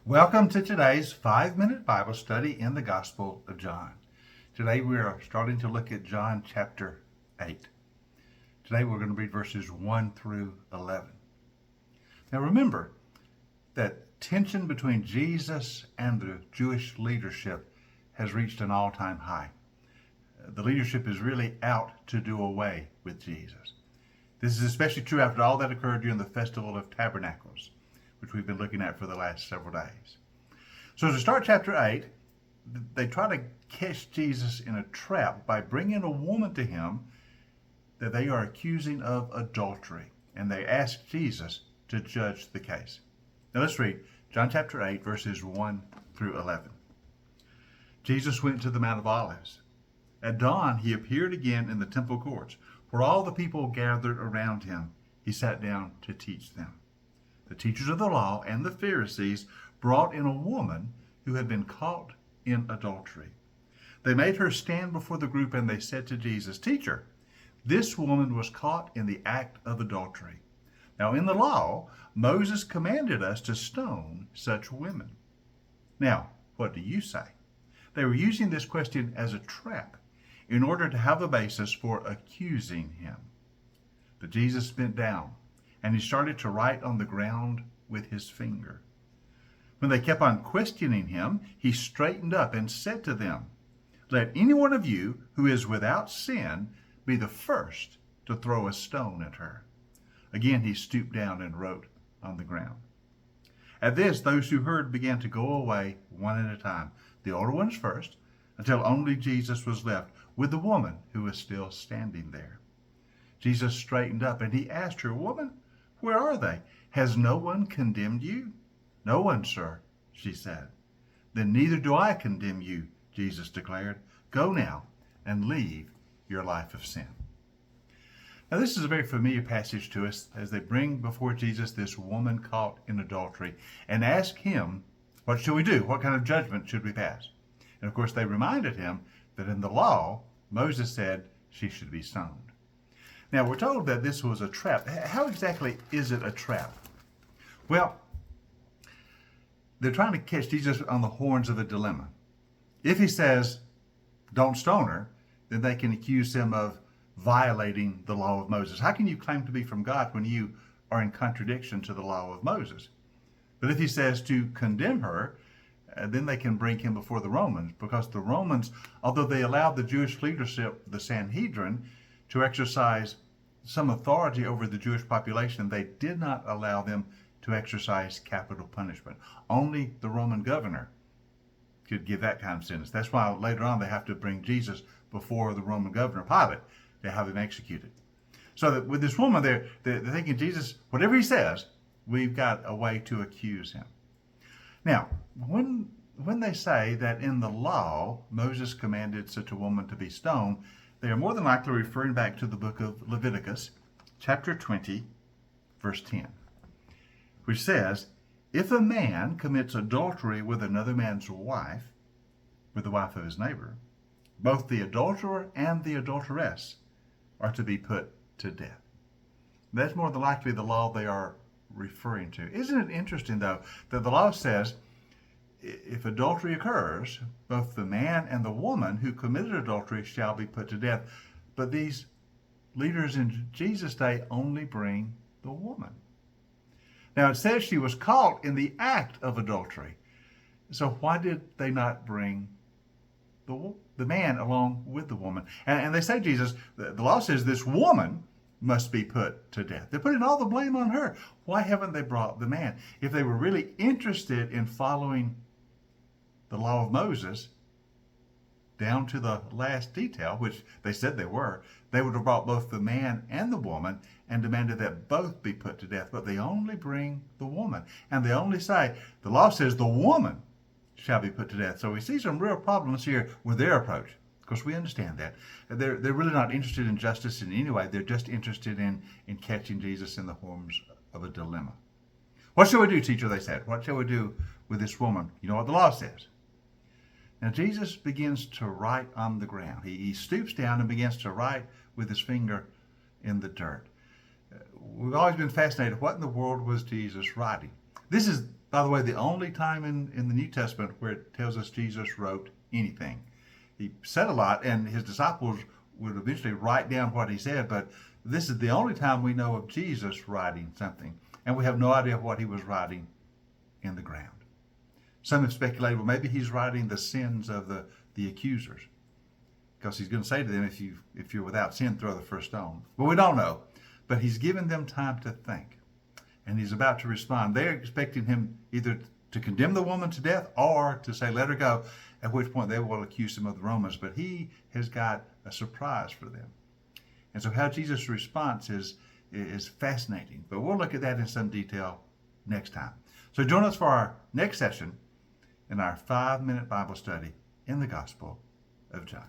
Welcome to today's 5-minute Bible study in the Gospel of John. Today we are starting to look at John chapter 8. Today we're going to read verses 1 through 11. Now remember that tension between Jesus and the Jewish leadership has reached an all-time high. The leadership is really out to do away with Jesus. This is especially true after all that occurred during the Festival of Tabernacles, which we've been looking at for the last several days. So to start chapter 8, they try to catch Jesus in a trap by bringing a woman to him that they are accusing of adultery, and they ask Jesus to judge the case. Now let's read John chapter 8, verses 1 through 11. Jesus went to the Mount of Olives. At dawn, he appeared again in the temple courts, where all the people gathered around him. He sat down to teach them. The teachers of the law and the Pharisees brought in a woman who had been caught in adultery. They made her stand before the group, and they said to Jesus, "Teacher, this woman was caught in the act of adultery. Now in the law, Moses commanded us to stone such women. Now, what do you say?" They were using this question as a trap in order to have a basis for accusing him. But Jesus bent down, and he started to write on the ground with his finger. When they kept on questioning him, he straightened up and said to them, "Let any one of you who is without sin be the first to throw a stone at her." Again he stooped down and wrote on the ground. At this, those who heard began to go away one at a time, the older ones first, until only Jesus was left with the woman who was still standing there. Jesus straightened up and he asked her, "Woman, where are they? Has no one condemned you?" "No one, sir," she said. "Then neither do I condemn you," Jesus declared. "Go now and leave your life of sin." Now this is a very familiar passage to us as they bring before Jesus this woman caught in adultery and ask him, what should we do? What kind of judgment should we pass? And of course they reminded him that in the law, Moses said she should be stoned. Now, we're told that this was a trap. How exactly is it a trap? Well, they're trying to catch Jesus on the horns of a dilemma. If he says, "Don't stone her," then they can accuse him of violating the law of Moses. How can you claim to be from God when you are in contradiction to the law of Moses? But if he says to condemn her, then they can bring him before the Romans, because the Romans, although they allowed the Jewish leadership, the Sanhedrin, to exercise some authority over the Jewish population, they did not allow them to exercise capital punishment. Only the Roman governor could give that kind of sentence. That's why later on they have to bring Jesus before the Roman governor, Pilate, to have him executed. So that with this woman, they're thinking, Jesus, whatever he says, we've got a way to accuse him. Now, when they say that in the law, Moses commanded such a woman to be stoned, they are more than likely referring back to the book of Leviticus, chapter 20, verse 10, which says, "If a man commits adultery with another man's wife, with the wife of his neighbor, both the adulterer and the adulteress are to be put to death." That's more than likely the law they are referring to. Isn't it interesting, though, that the law says if adultery occurs, both the man and the woman who committed adultery shall be put to death. But these leaders in Jesus' day only bring the woman. Now it says she was caught in the act of adultery. So why did they not bring the man along with the woman? And they say, Jesus, the law says this woman must be put to death. They're putting all the blame on her. Why haven't they brought the man? If they were really interested in following the law of Moses down to the last detail, which they said they were, they would have brought both the man and the woman and demanded that both be put to death. But they only bring the woman. And they only say, the law says the woman shall be put to death. So we see some real problems here with their approach. Of course, we understand that. They're really not interested in justice in any way. They're just interested in catching Jesus in the horns of a dilemma. "What shall we do, teacher?" they said. "What shall we do with this woman? You know what the law says." Now Jesus begins to write on the ground. He stoops down and begins to write with his finger in the dirt. We've always been fascinated. What in the world was Jesus writing? This is By the way, the only time in the New Testament where it tells us Jesus wrote anything. He said a lot, and his disciples would eventually write down what he said, but this is the only time we know of Jesus writing something, and we have no idea what he was writing in the ground. Some have speculated, well, maybe he's writing the sins of the accusers, because he's going to say to them, if you're without sin, throw the first stone. Well, we don't know, but he's given them time to think, and he's about to respond. They're expecting him either to condemn the woman to death or to say, let her go, at which point they will accuse him of the Romans. But he has got a surprise for them. And so how Jesus' response is fascinating. But we'll look at that in some detail next time. So join us for our next session in our 5-minute Bible study in the Gospel of John.